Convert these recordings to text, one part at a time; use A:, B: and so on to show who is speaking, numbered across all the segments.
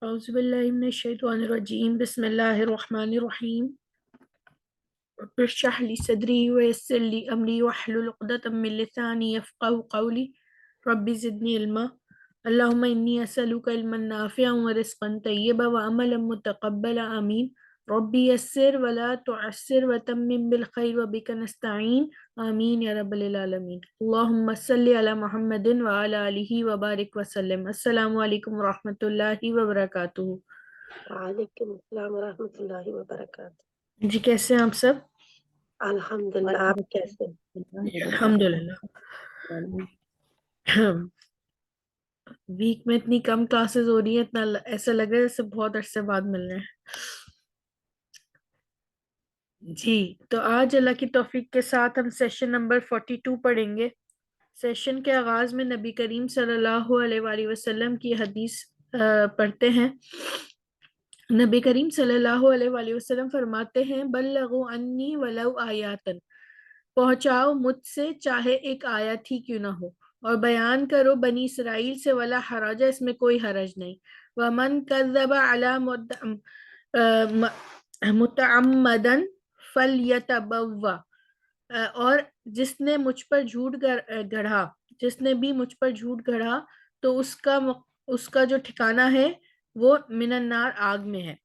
A: اعوذ باللہ من الشیطان الرجیم بسم اللہ الرحمن الرحیم رب اشرح لی صدری ویسر لی امری واحلل عقدۃ من لسانی یفقہوا قولی رب زدنی علما اللہم انی اسألک علما نافعا ورزقا طیبا وعملا متقبلا آمین ربی یسر ولا تعسر وتمم بالخیر وبک نستعین آمین یا رب العالمین اللہم صلی علی محمد وعلی آلہ وبارک وسلم۔ السلام علیکم ورحمۃ اللہ وبرکاتہ۔
B: وعلیکم السلام ورحمۃ اللہ وبرکاتہ۔
A: جی کیسے ہیں آپ سب؟
B: الحمدللہ، آپ کیسے ہیں؟
A: الحمدللہ۔ ویک میں اتنی کم کلاسز ہو رہی ہیں، اتنا ایسا لگ رہا ہے جیسے بہت عرصے بعد مل رہے ہیں۔ جی تو آج اللہ کی توفیق کے ساتھ ہم سیشن نمبر 42 پڑھیں گے۔ سیشن کے آغاز میں نبی کریم صلی اللہ علیہ وآلہ وسلم کی حدیث پڑھتے ہیں۔ نبی کریم صلی اللہ علیہ وآلہ وسلم فرماتے ہیں بلغوا انی ولو آیاتن، پہنچاؤ مجھ سے چاہے ایک آیت ہی کیوں نہ ہو، اور بیان کرو بنی اسرائیل سے ولا حرج، اس میں کوئی حرج نہیں۔ ومن کذب علی متعمدا فلیتبوا، اور جس نے مجھ پر جھوٹ گڑھا، جس نے بھی مجھ پر جھوٹ گڑھا تو اس کا جو ٹھکانہ ہے وہ من النار، آگ میں ہے۔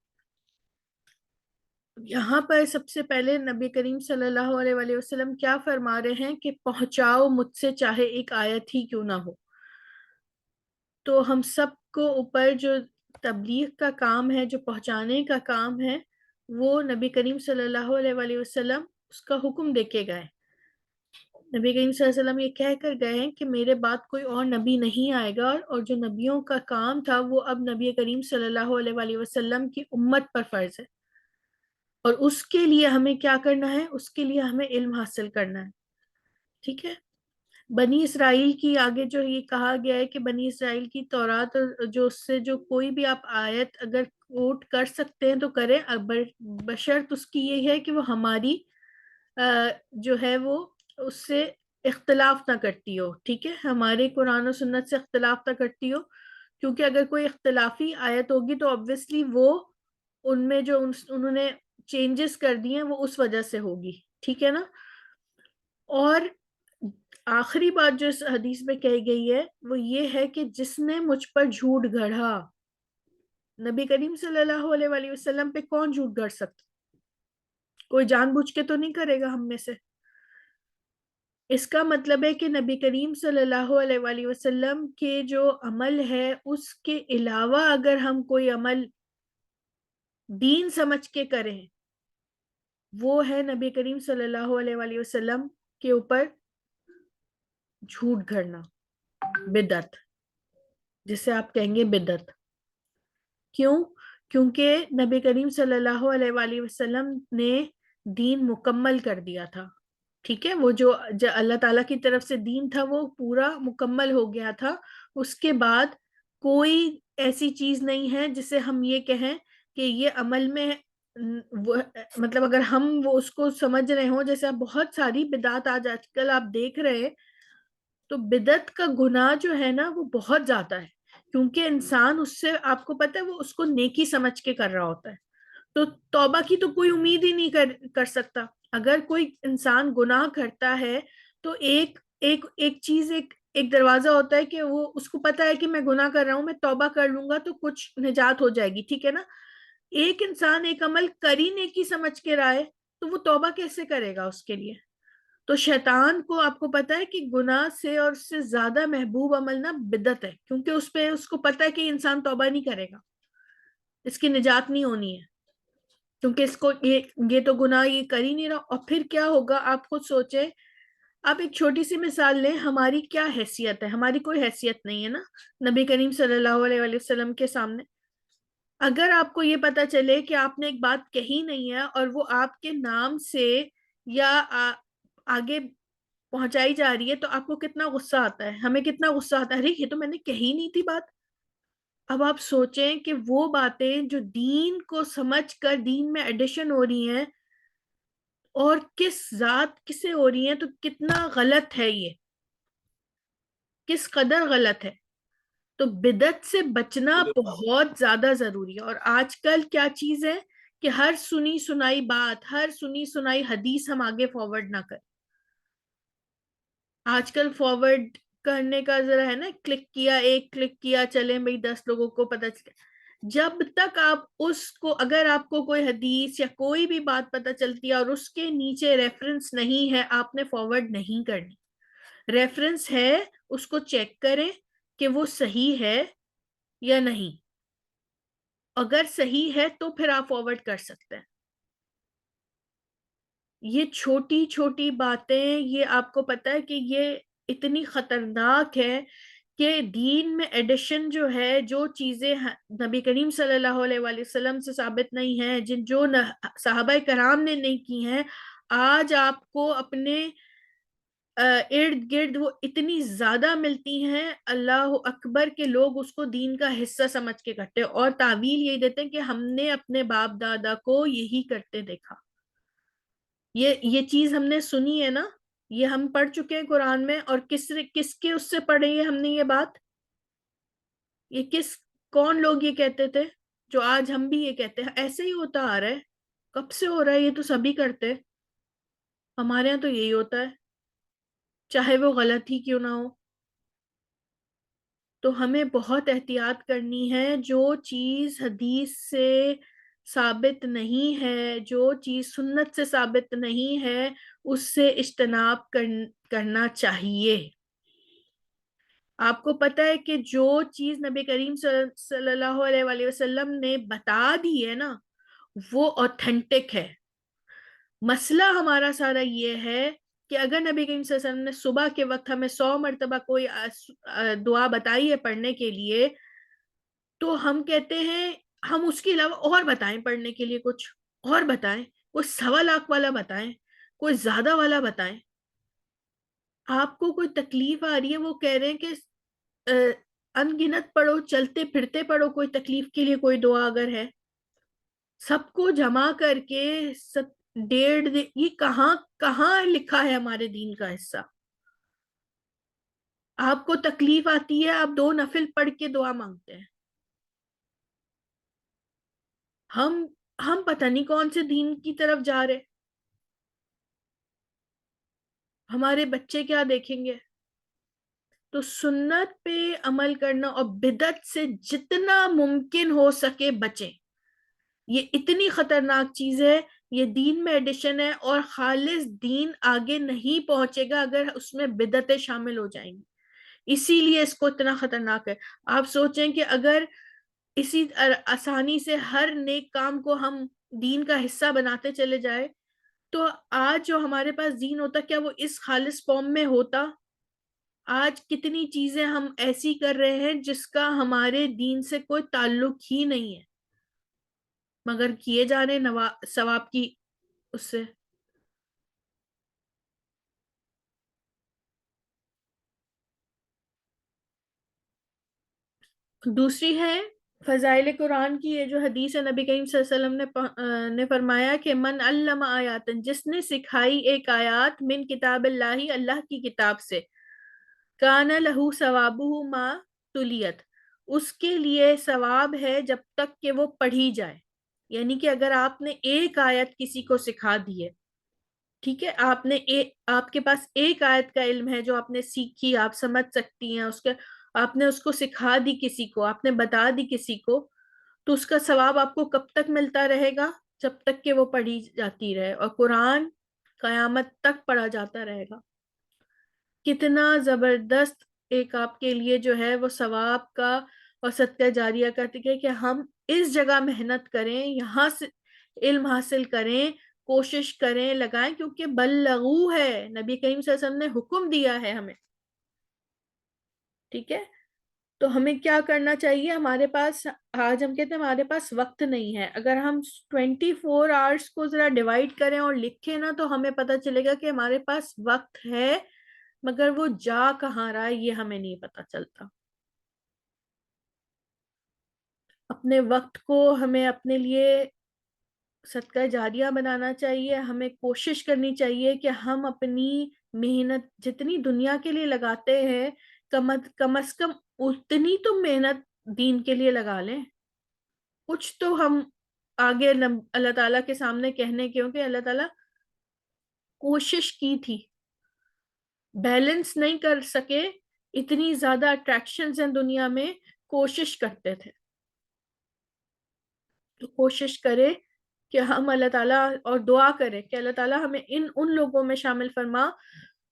A: یہاں پر سب سے پہلے نبی کریم صلی اللہ علیہ وآلہ وسلم کیا فرما رہے ہیں کہ پہنچاؤ مجھ سے چاہے ایک آیت ہی کیوں نہ ہو۔ تو ہم سب کو اوپر جو تبلیغ کا کام ہے، جو پہنچانے کا کام ہے، وہ نبی کریم صلی اللہ علیہ وآلہ وسلم اس کا حکم دے کے گئے۔ نبی کریم صلی اللہ علیہ وسلم یہ کہہ کر گئے ہیں کہ میرے بعد کوئی اور نبی نہیں آئے گا، اور جو نبیوں کا کام تھا وہ اب نبی کریم صلی اللہ علیہ وآلہ وسلم کی امت پر فرض ہے، اور اس کے لیے ہمیں کیا کرنا ہے؟ اس کے لیے ہمیں علم حاصل کرنا ہے۔ ٹھیک ہے، بنی اسرائیل کی آگے جو یہ کہا گیا ہے کہ بنی اسرائیل کی تورات، جو اس سے جو کوئی بھی آپ آیت اگر کوٹ کر سکتے ہیں تو کریں، بشرط اس کی یہ ہے کہ وہ ہماری جو ہے وہ اس سے اختلاف نہ کرتی ہو۔ ٹھیک ہے، ہمارے قرآن و سنت سے اختلاف نہ کرتی ہو، کیونکہ اگر کوئی اختلافی آیت ہوگی تو obviously وہ ان میں جو انہوں نے چینجز کر دی ہیں وہ اس وجہ سے ہوگی۔ ٹھیک ہے نا۔ اور آخری بات جو اس حدیث میں کہی گئی ہے وہ یہ ہے کہ جس نے مجھ پر جھوٹ گڑھا، نبی کریم صلی اللہ علیہ وآلہ وسلم پہ کون جھوٹ گڑھ سکتا؟ کوئی جان بوجھ کے تو نہیں کرے گا ہم میں سے۔ اس کا مطلب ہے کہ نبی کریم صلی اللہ علیہ وآلہ وسلم کے جو عمل ہے اس کے علاوہ اگر ہم کوئی عمل دین سمجھ کے کریں، وہ ہے نبی کریم صلی اللہ علیہ وآلہ وسلم کے اوپر جھوٹ گھڑنا، بدعت، جسے آپ کہیں گے بدعت۔ کیوں؟ کیونکہ نبی کریم صلی اللہ علیہ وآلہ وسلم نے دین مکمل کر دیا تھا۔ ٹھیک ہے، وہ جو اللہ تعالیٰ کی طرف سے دین تھا وہ پورا مکمل ہو گیا تھا۔ اس کے بعد کوئی ایسی چیز نہیں ہے جسے ہم یہ کہیں کہ یہ عمل میں مطلب اگر ہم وہ اس کو سمجھ رہے ہوں، جیسے آپ بہت ساری بدعات آج کل آپ دیکھ رہے ہیں، تو بدعت کا گناہ جو ہے نا وہ بہت زیادہ ہے، کیونکہ انسان اس سے، آپ کو پتہ ہے، وہ اس کو نیکی سمجھ کے کر رہا ہوتا ہے، تو توبہ کی تو کوئی امید ہی نہیں کر سکتا۔ اگر کوئی انسان گناہ کرتا ہے تو ایک چیز، ایک دروازہ ہوتا ہے کہ وہ اس کو پتا ہے کہ میں گناہ کر رہا ہوں، میں توبہ کر لوں گا تو کچھ نجات ہو جائے گی۔ ٹھیک ہے نا۔ ایک انسان ایک عمل کری نیکی سمجھ کے رہا ہے تو وہ توبہ کیسے کرے گا اس کے لیے؟ تو شیطان کو، آپ کو پتا ہے کہ گناہ سے اور اس سے زیادہ محبوب عمل نا بدعت ہے، کیونکہ اس پہ اس کو پتا ہے کہ انسان توبہ نہیں کرے گا، اس کی نجات نہیں ہونی ہے، کیونکہ اس کو یہ تو گناہ یہ کر ہی نہیں رہا۔ اور پھر کیا ہوگا آپ خود سوچیں۔ آپ ایک چھوٹی سی مثال لیں، ہماری کیا حیثیت ہے؟ ہماری کوئی حیثیت نہیں ہے نا نبی کریم صلی اللہ علیہ وآلہ وسلم کے سامنے۔ اگر آپ کو یہ پتا چلے کہ آپ نے ایک بات کہی نہیں ہے اور وہ آپ کے نام سے یا آگے پہنچائی جا رہی ہے تو آپ کو کتنا غصہ آتا ہے؟ ہمیں کتنا غصہ آتا ہے، ارے یہ تو میں نے کہی نہیں تھی بات۔ اب آپ سوچیں کہ وہ باتیں جو دین کو سمجھ کر دین میں ایڈیشن ہو رہی ہیں اور کس ذات کسے ہو رہی ہیں، تو کتنا غلط ہے، یہ کس قدر غلط ہے۔ تو بدعت سے بچنا بہت زیادہ ضروری ہے. اور آج کل کیا چیز ہے کہ ہر سنی سنائی بات، ہر سنی سنائی حدیث ہم آگے فارورڈ نہ کریں. آج کل فارورڈ کرنے کا ذرا ہے نا، کلک کیا، ایک کلک کیا، چلیں بھائی 10 لوگوں کو پتہ چلے. جب تک آپ اس کو، اگر آپ کو کوئی حدیث یا کوئی بھی بات پتہ چلتی ہے اور اس کے نیچے ریفرنس نہیں ہے، آپ نے فارورڈ نہیں کرنی. ریفرنس ہے اس کو چیک کریں کہ وہ صحیح ہے یا نہیں. اگر صحیح ہے تو پھر آپ فارورڈ کر سکتے ہیں. یہ چھوٹی چھوٹی باتیں، یہ آپ کو پتا ہے کہ یہ اتنی خطرناک ہے کہ دین میں ایڈیشن جو ہے، جو چیزیں نبی کریم صلی اللہ علیہ وآلہ وسلم سے ثابت نہیں ہیں، جو صحابہ کرام نے نہیں کی ہیں، آج آپ کو اپنے ارد گرد وہ اتنی زیادہ ملتی ہیں. اللہ اکبر کے لوگ اس کو دین کا حصہ سمجھ کے کرتے اور تعویل یہی دیتے ہیں کہ ہم نے اپنے باپ دادا کو یہی کرتے دیکھا. یہ چیز ہم نے سنی ہے نا، یہ ہم پڑھ چکے ہیں قرآن میں. اور کس کے اس سے پڑھے ہیں ہم نے یہ بات؟ یہ کون لوگ یہ کہتے تھے جو آج ہم بھی یہ کہتے ہیں؟ ایسے ہی ہوتا آ رہا ہے. کب سے ہو رہا ہے؟ یہ تو سبھی کرتے. ہمارے ہاں تو یہی ہوتا ہے، چاہے وہ غلط ہی کیوں نہ ہو. تو ہمیں بہت احتیاط کرنی ہے. جو چیز حدیث سے ثابت نہیں ہے، جو چیز سنت سے ثابت نہیں ہے، اس سے اجتناب کرنا چاہیے. آپ کو پتا ہے کہ جو چیز نبی کریم صلی اللہ علیہ وآلہ وسلم نے بتا دی ہے نا، وہ اوتھینٹک ہے. مسئلہ ہمارا سارا یہ ہے کہ اگر نبی کریم صلی اللہ علیہ وسلم نے صبح کے وقت ہمیں 100 مرتبہ کوئی دعا بتائی ہے پڑھنے کے لیے، تو ہم کہتے ہیں ہم اس کے علاوہ اور بتائیں پڑھنے کے لیے، کچھ اور بتائیں، کوئی 1.25 والا بتائیں، کوئی زیادہ والا بتائیں. آپ کو کوئی تکلیف آ رہی ہے، وہ کہہ رہے ہیں کہ انگنت پڑھو، چلتے پھرتے پڑھو، کوئی تکلیف کے لیے کوئی دعا اگر ہے. سب کو جمع کر کے 1.5 یہ کہاں لکھا ہے ہمارے دین کا حصہ؟ آپ کو تکلیف آتی ہے، آپ 2 نفل پڑھ کے دعا مانگتے ہیں. ہم پتہ نہیں کون سے دین کی طرف جا رہے. ہمارے بچے کیا دیکھیں گے؟ تو سنت پہ عمل کرنا اور بدعت سے جتنا ممکن ہو سکے بچیں. یہ اتنی خطرناک چیز ہے، یہ دین میں ایڈیشن ہے، اور خالص دین آگے نہیں پہنچے گا اگر اس میں بدعتیں شامل ہو جائیں گی. اسی لیے اس کو اتنا خطرناک ہے. آپ سوچیں کہ اگر اسی آسانی سے ہر نیک کام کو ہم دین کا حصہ بناتے چلے جائے، تو آج جو ہمارے پاس دین ہوتا، کیا وہ اس خالص فارم میں ہوتا؟ آج کتنی چیزیں ہم ایسی کر رہے ہیں جس کا ہمارے دین سے کوئی تعلق ہی نہیں ہے، مگر کیے جا رہے ثواب کی اس سے. دوسری ہے فضائل قرآن کی. یہ جو حدیث ہے، نبی کریم صلی اللہ علیہ وسلم نے فرمایا کہ من علم آیات، جس نے سکھائی ایک آیات من کتاب اللہ، اللہ کی کتاب سے، کان لہو ثوابہ ما تلیت، اس کے لیے ثواب ہے جب تک کہ وہ پڑھی جائے. یعنی کہ اگر آپ نے ایک آیت کسی کو سکھا دی ہے، ٹھیک ہے، آپ کے پاس ایک آیت کا علم ہے جو آپ نے سیکھی، آپ سمجھ سکتی ہیں آپ نے اس کو سکھا دی کسی کو، آپ نے بتا دی کسی کو، تو اس کا ثواب آپ کو کب تک ملتا رہے گا؟ جب تک کہ وہ پڑھی جاتی رہے. اور قرآن قیامت تک پڑھا جاتا رہے گا. کتنا زبردست ایک آپ کے لیے جو ہے وہ ثواب کا اور صدقہ جاریہ کا کہ ہم اس جگہ محنت کریں، یہاں سے علم حاصل کریں، کوشش کریں، لگائیں، کیونکہ بلغو ہے، نبی کریم صلی اللہ علیہ وسلم نے حکم دیا ہے ہمیں. ٹھیک ہے، تو ہمیں کیا کرنا چاہیے؟ ہمارے پاس، آج ہم کہتے ہیں ہمارے پاس وقت نہیں ہے. اگر ہم 24 آورس کو ذرا ڈیوائڈ کریں اور لکھیں نا، تو ہمیں پتہ چلے گا کہ ہمارے پاس وقت ہے، مگر وہ جا کہاں رہا ہے یہ ہمیں نہیں پتہ چلتا. اپنے وقت کو ہمیں اپنے لیے صدقہ جاریہ بنانا چاہیے. ہمیں کوشش کرنی چاہیے کہ ہم اپنی محنت جتنی دنیا کے لیے لگاتے ہیں، کم از کم اتنی تو محنت دین کے لیے لگا لیں. کچھ تو ہم آگے اللہ تعالیٰ کے سامنے کہنے کیونکہ اللہ تعالیٰ کوشش کی تھی, بیلنس نہیں کر سکے, اتنی زیادہ اٹریکشنز ہیں دنیا میں, کوشش کرتے تھے. تو کوشش کرے کہ ہم اللہ تعالیٰ, اور دعا کرے کہ اللہ تعالیٰ ہمیں ان لوگوں میں شامل فرما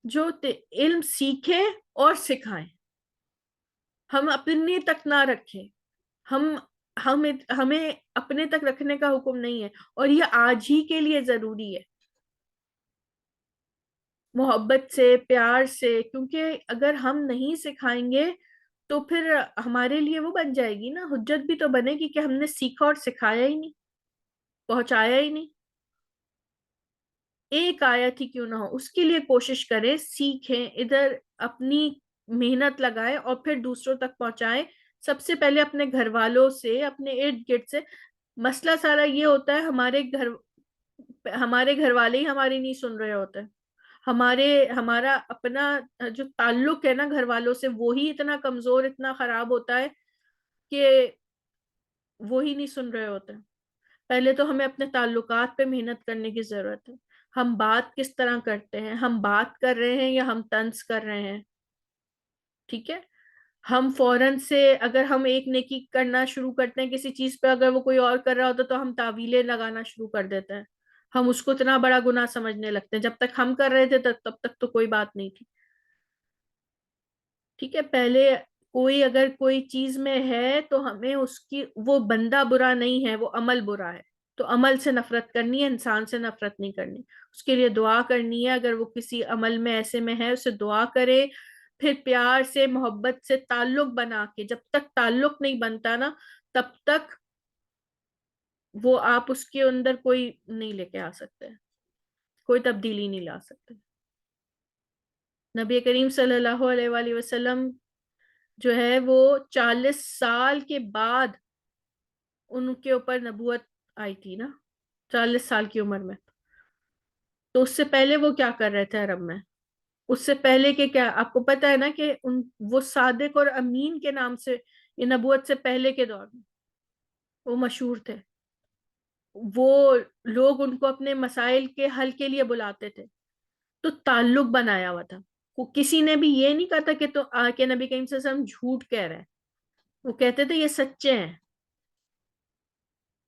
A: جو علم سیکھے اور سکھائیں. ہم اپنے تک نہ رکھیں, ہم ہمیں اپنے تک رکھنے کا حکم نہیں ہے, اور یہ آج ہی کے لیے ضروری ہے, محبت سے, پیار سے, کیونکہ اگر ہم نہیں سکھائیں گے تو پھر ہمارے لیے وہ بن جائے گی نا, حجت بھی تو بنے گی کہ ہم نے سیکھا اور سکھایا ہی نہیں, پہنچایا ہی نہیں. ایک آیت ہی کیوں نہ ہو, اس کے لیے کوشش کریں, سیکھیں, ادھر اپنی محنت لگائیں اور پھر دوسروں تک پہنچائیں. سب سے پہلے اپنے گھر والوں سے, اپنے ارد گرد سے. مسئلہ سارا یہ ہوتا ہے ہمارے گھر والے ہی ہماری نہیں سن رہے ہوتے, ہمارا اپنا جو تعلق ہے نا گھر والوں سے, وہی اتنا کمزور, اتنا خراب ہوتا ہے کہ وہی نہیں سن رہے ہوتے. پہلے تو ہمیں اپنے تعلقات پہ محنت کرنے کی ضرورت ہے. ہم بات کس طرح کرتے ہیں, ہم بات کر رہے ہیں یا ہم طنز کر رہے ہیں. ٹھیک ہے, ہم فوراً سے اگر ہم ایک نیکی کرنا شروع کرتے ہیں کسی چیز پہ, اگر وہ کوئی اور کر رہا ہوتا تو ہم تعویلیں لگانا شروع کر دیتے ہیں, ہم اس کو اتنا بڑا گناہ سمجھنے لگتے ہیں. جب تک ہم کر رہے تھے تب تک تو کوئی بات نہیں تھی. ٹھیک ہے, پہلے اگر کوئی چیز میں ہے تو ہمیں وہ بندہ برا نہیں ہے, وہ عمل برا ہے, تو عمل سے نفرت کرنی ہے, انسان سے نفرت نہیں کرنی. اس کے لیے دعا کرنی ہے, اگر وہ کسی عمل میں ایسے میں ہے اسے دعا کرے, پھر پیار سے, محبت سے تعلق بنا کے. جب تک تعلق نہیں بنتا نا تب تک وہ آپ اس کے اندر کوئی نہیں لے کے آ سکتے, کوئی تبدیلی نہیں لا سکتے. نبی کریم صلی اللہ علیہ وآلہ وسلم جو ہے وہ 40 سال کے بعد ان کے اوپر نبوت آئی تھی نا, 40 سال کی عمر میں. تو اس سے پہلے وہ کیا کر رہے تھے عرب میں, اس سے پہلے کہ کیا آپ کو پتا ہے نا کہ وہ صادق اور امین کے نام سے, یہ نبوت سے پہلے کے دور میں وہ مشہور تھے. وہ لوگ ان کو اپنے مسائل کے حل کے لیے بلاتے تھے, تو تعلق بنایا ہوا تھا. کسی نے بھی یہ نہیں کہا تھا کہ تو آ کے نبی کریم صلی اللہ علیہ وسلم جھوٹ کہہ رہے ہیں, وہ کہتے تھے یہ سچے ہیں,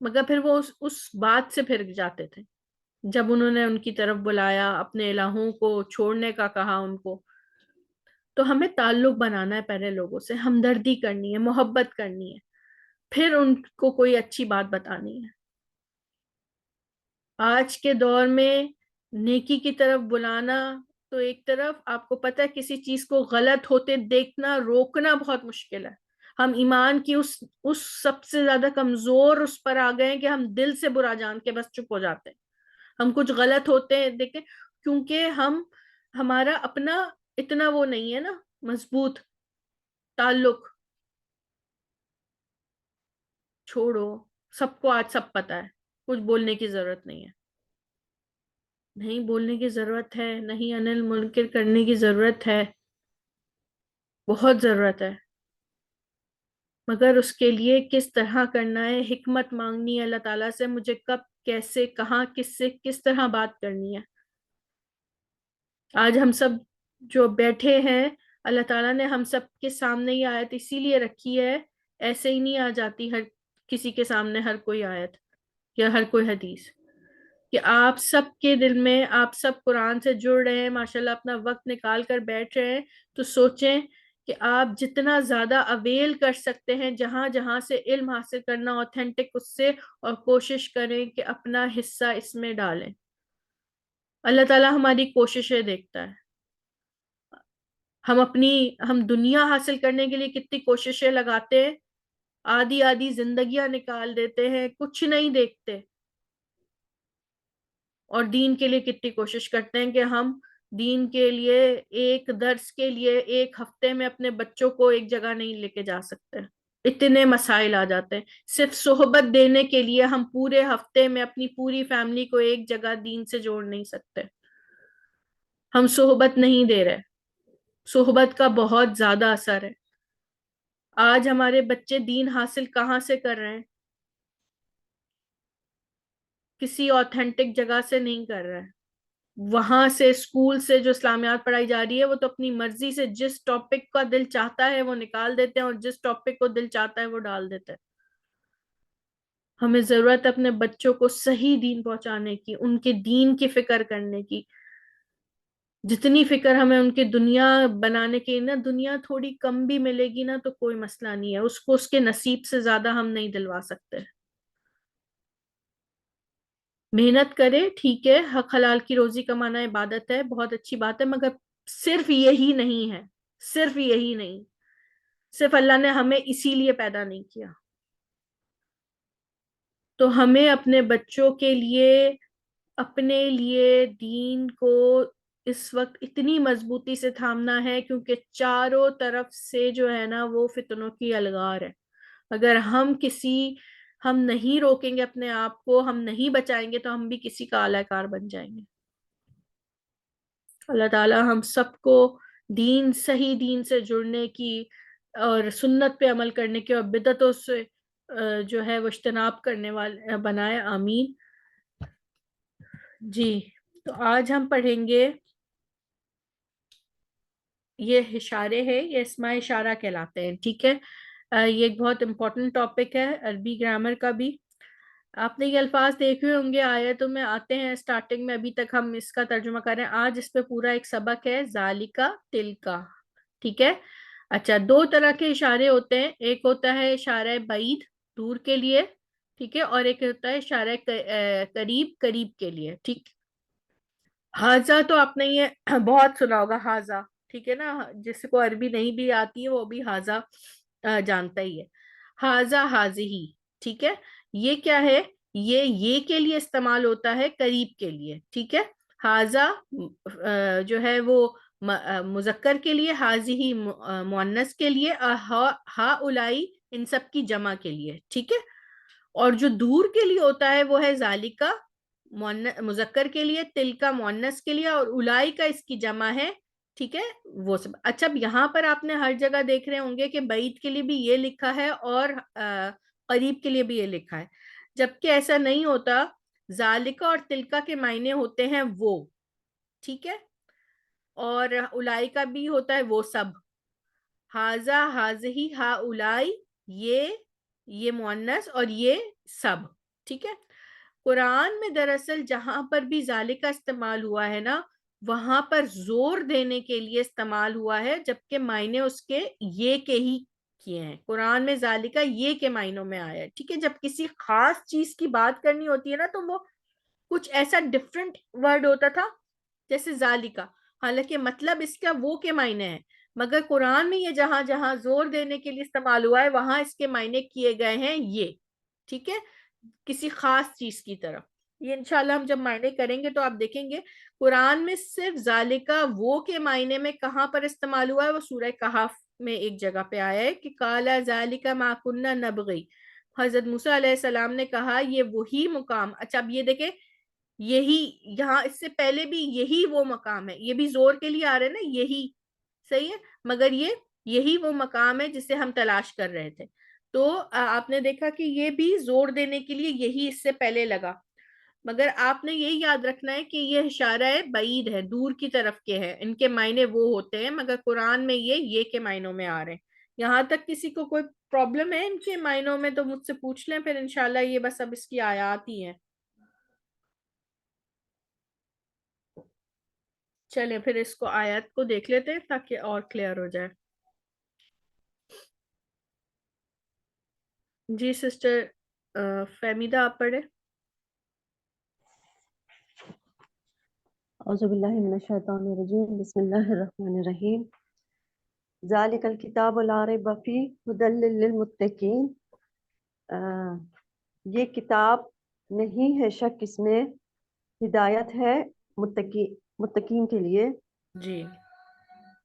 A: مگر پھر وہ اس بات سے پھر جاتے تھے جب انہوں نے ان کی طرف بلایا, اپنے الہوں کو چھوڑنے کا کہا ان کو. تو ہمیں تعلق بنانا ہے پہلے لوگوں سے, ہمدردی کرنی ہے, محبت کرنی ہے, پھر ان کو کوئی اچھی بات بتانی ہے. آج کے دور میں نیکی کی طرف بلانا تو ایک طرف, آپ کو پتہ ہے کسی چیز کو غلط ہوتے دیکھنا, روکنا بہت مشکل ہے. ہم ایمان کی اس سب سے زیادہ کمزور اس پر آ گئے ہیں کہ ہم دل سے برا جان کے بس چپ ہو جاتے ہیں. ہم کچھ غلط ہوتے ہیں دیکھیں, کیونکہ ہمارا اپنا اتنا وہ نہیں ہے نا مضبوط تعلق. چھوڑو, سب کو آج سب پتا ہے, کچھ بولنے کی ضرورت نہیں ہے. نہیں بولنے کی ضرورت ہے, نہیں انل منکر کرنے کی ضرورت ہے, بہت ضرورت ہے. مگر اس کے لیے کس طرح کرنا ہے, حکمت مانگنی ہے اللہ تعالیٰ سے, مجھے کب, کیسے, کہاں, کس سے کس طرح بات کرنی ہے. آج ہم سب جو بیٹھے ہیں, اللہ تعالیٰ نے ہم سب کے سامنے یہ آیت اسی لیے رکھی ہے, ایسے ہی نہیں آ جاتی ہر کسی کے سامنے ہر کوئی آیت یا ہر کوئی حدیث, کہ آپ سب کے دل میں, آپ سب قرآن سے جڑ رہے ہیں ماشاءاللہ, اپنا وقت نکال کر بیٹھ رہے ہیں, تو سوچیں کہ آپ جتنا زیادہ اویل کر سکتے ہیں, جہاں جہاں سے علم حاصل کرنا اوتھینٹک, اس سے, اور کوشش کریں کہ اپنا حصہ اس میں ڈالیں. اللہ تعالیٰ ہماری کوششیں دیکھتا ہے. ہم دنیا حاصل کرنے کے لیے کتنی کوششیں لگاتے ہیں, آدھی آدھی زندگیاں نکال دیتے ہیں, کچھ نہیں دیکھتے. اور دین کے لیے کتنی کوشش کرتے ہیں کہ ہم دین کے لیے ایک درس کے لیے ایک ہفتے میں اپنے بچوں کو ایک جگہ نہیں لے کے جا سکتے, اتنے مسائل آ جاتے ہیں. صرف صحبت دینے کے لیے ہم پورے ہفتے میں اپنی پوری فیملی کو ایک جگہ دین سے جوڑ نہیں سکتے. ہم صحبت نہیں دے رہے, صحبت کا بہت زیادہ اثر ہے. آج ہمارے بچے دین حاصل کہاں سے کر رہے ہیں؟ کسی اوتھینٹک جگہ سے نہیں کر رہے ہیں. وہاں سے اسکول سے جو اسلامیات پڑھائی جا رہی ہے وہ تو اپنی مرضی سے جس ٹاپک کا دل چاہتا ہے وہ نکال دیتے ہیں اور جس ٹاپک کو دل چاہتا ہے وہ ڈال دیتے ہیں. ہمیں ضرورت ہے اپنے بچوں کو صحیح دین پہنچانے کی، ان کے دین کی فکر کرنے کی. جتنی فکر ہمیں ان کی دنیا بنانے کی نا، دنیا تھوڑی کم بھی ملے گی نا تو کوئی مسئلہ نہیں ہے، اس کو اس کے نصیب سے زیادہ ہم نہیں دلوا سکتے. محنت کرے، ٹھیک ہے، حق حلال کی روزی کمانا عبادت ہے، بہت اچھی بات ہے، مگر صرف یہی نہیں ہے. صرف یہی نہیں. صرف اللہ نے ہمیں اسی لیے پیدا نہیں کیا. تو ہمیں اپنے بچوں کے لیے، اپنے لیے دین کو اس وقت اتنی مضبوطی سے تھامنا ہے کیونکہ چاروں طرف سے جو ہے نا وہ فتنوں کی الغار ہے. اگر ہم نہیں روکیں گے اپنے آپ کو، ہم نہیں بچائیں گے تو ہم بھی کسی کا اعلی کار بن جائیں گے. اللہ تعالی ہم سب کو صحیح دین سے جڑنے کی اور سنت پہ عمل کرنے کی اور بدعتوں سے جو ہے وہ اجتناب کرنے والے بنائے. آمین. جی تو آج ہم پڑھیں گے، یہ اشارے ہیں، یہ اسماء اشارہ کہلاتے ہیں. ٹھیک ہے، یہ ایک بہت امپورٹنٹ ٹاپک ہے عربی گرامر کا بھی. آپ نے یہ الفاظ دیکھے ہوں گے آیتوں میں آتے ہیں سٹارٹنگ میں، ابھی تک ہم اس کا ترجمہ کر رہے ہیں. آج اس پہ پورا ایک سبق ہے، ذالکا تلکا. ٹھیک ہے. اچھا، دو طرح کے اشارے ہوتے ہیں، ایک ہوتا ہے اشارہ بعید، دور کے لیے، ٹھیک ہے، اور ایک ہوتا ہے اشارہ قریب، قریب کے لیے. ٹھیک. حاضہ تو آپ نے یہ بہت سنا ہوگا، حاضہ، ٹھیک ہے نا، جس کو عربی نہیں بھی آتی ہے وہ بھی حاضہ جانتا ہی ہے. حاضہ، حاضی، ٹھیک ہے. یہ کیا ہے؟ یہ کے لیے استعمال ہوتا ہے، قریب کے لیے. ٹھیک ہے. حاضہ جو ہے وہ مذکر کے لیے، حاضی مؤنث کے لیے، ہا الائی ان سب کی جمع کے لیے. ٹھیک ہے. اور جو دور کے لیے ہوتا ہے وہ ہے ذالکا مذکر کے لیے، تلکا مؤنث کے لیے، اور الائی کا اس کی جمع ہے. ٹھیک ہے، وہ سب. اچھا، یہاں پر آپ نے ہر جگہ دیکھ رہے ہوں گے کہ بعید کے لیے بھی یہ لکھا ہے اور قریب کے لیے بھی یہ لکھا ہے، جبکہ ایسا نہیں ہوتا. ذالکا اور تلکا کے معنی ہوتے ہیں وہ. ٹھیک ہے. اور الائی کا بھی ہوتا ہے وہ سب. حاضہ، حاضہی، ہا الائی، یہ مؤنث اور یہ سب. ٹھیک ہے. قرآن میں دراصل جہاں پر بھی ذالکا استعمال ہوا ہے نا، وہاں پر زور دینے کے لیے استعمال ہوا ہے، جبکہ معنی اس کے یہ کے ہی کیے ہیں. قرآن میں ذالکا یہ کے معنوں میں آیا ہے. ٹھیک ہے. جب کسی خاص چیز کی بات کرنی ہوتی ہے نا تو وہ کچھ ایسا ڈفرنٹ ورڈ ہوتا تھا جیسے ذالکا، حالانکہ مطلب اس کا وہ کے معنی ہے، مگر قرآن میں یہ جہاں جہاں زور دینے کے لیے استعمال ہوا ہے وہاں اس کے معنی کیے گئے ہیں یہ. ٹھیک ہے، کسی خاص چیز کی طرف. یہ انشاءاللہ ہم جب معنی کریں گے تو آپ دیکھیں گے قرآن میں صرف ذالکا وہ کے معنی میں کہاں پر استعمال ہوا ہے. وہ سورہ کہف میں ایک جگہ پہ آیا ہے کہ قالا ذالکا ما کننا نبغی، حضرت موسیٰ علیہ السلام نے کہا یہ وہی مقام. اچھا، اب یہ دیکھیں، یہی یہاں اس سے پہلے بھی یہی وہ مقام ہے، یہ بھی زور کے لیے آ رہے نا، یہی صحیح ہے، مگر یہی وہ مقام ہے جسے ہم تلاش کر رہے تھے. تو آپ نے دیکھا کہ یہ بھی زور دینے کے لیے یہی اس سے پہلے لگا، مگر آپ نے یہی یاد رکھنا ہے کہ یہ اشارہ ہے بعید ہے، دور کی طرف کے ہیں، ان کے معنی وہ ہوتے ہیں، مگر قرآن میں یہ کے معنوں میں آ رہے ہیں. یہاں تک کسی کو کوئی پرابلم ہے ان کے معنوں میں تو مجھ سے پوچھ لیں، پھر انشاءاللہ یہ بس اب اس کی آیات ہی ہیں. چلیں پھر اس کو آیات کو دیکھ لیتے ہیں تاکہ اور کلیئر ہو جائے. جی سسٹر فہمیدہ آپ پڑھیں.
B: اعوذ باللہ من الشیطان الرجیم، بسم اللہ الرحمن الرحیم. ذالک الکتاب لا ریب فیہ ھدی للمتقین. یہ کتاب نہیں ہے شک اس میں، ہدایت ہے متقین کے لیے.
A: جی.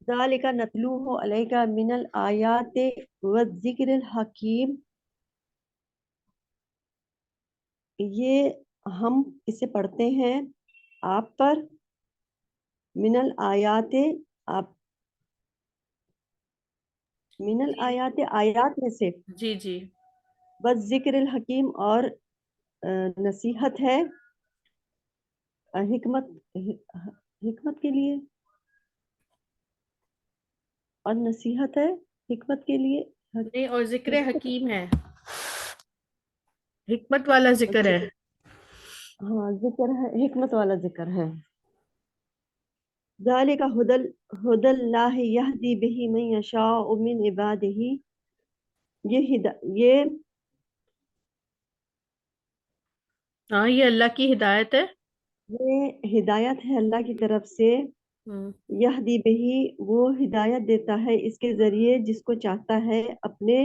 B: ذالک نتلوہ علیک من الآیات والذکر الحکیم. یہ ہم اسے پڑھتے ہیں آپ پر، من الآیات، آپ من الآیات آیات میں سے،
A: جی جی،
B: بس ذکر الحکیم اور نصیحت ہے حکمت حکمت کے لیے، اور نصیحت ہے حکمت کے لیے،
A: نہیں، اور ذکر
B: حکمت،
A: حکیم ہے، حکمت والا ذکر ہے۔
B: ہاں ذکر ہے، حکمت والا ذکر ہے۔ ذالک ہدی اللہ یہدی بہ من یشاء من عبادہ، یہ
A: ہاں، یہ اللہ کی ہدایت ہے۔
B: ہدایت ہے اللہ کی طرف سے،
A: ہوں،
B: یہدی بہی وہ ہدایت دیتا ہے اس کے ذریعے جس کو چاہتا ہے اپنے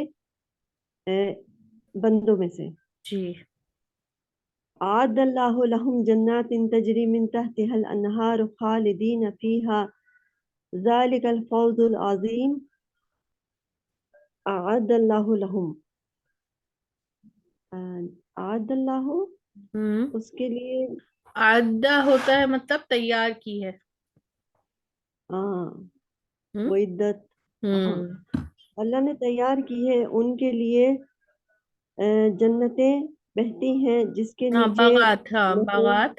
B: بندوں میں سے۔
A: جی
B: اعد اللہ لہم جنات تجری من تحتها الانہار خالدین فیہا ذالک الفوز العظیم۔ اعد اللہ لہم، اعد اللہ
A: ہوں،
B: اس کے لیے،
A: آدھا ہوتا ہے مطلب تیار کی ہے۔
B: ہاں
A: ہوں
B: وعدت، ہاں
A: ہوں،
B: اللہ نے تیار کی ہے ان کے لیے جنتیں بہتی ہیں جس کے
A: ہاں
B: نیچے
A: باغات، ہاں
B: نہریں،
A: باغات،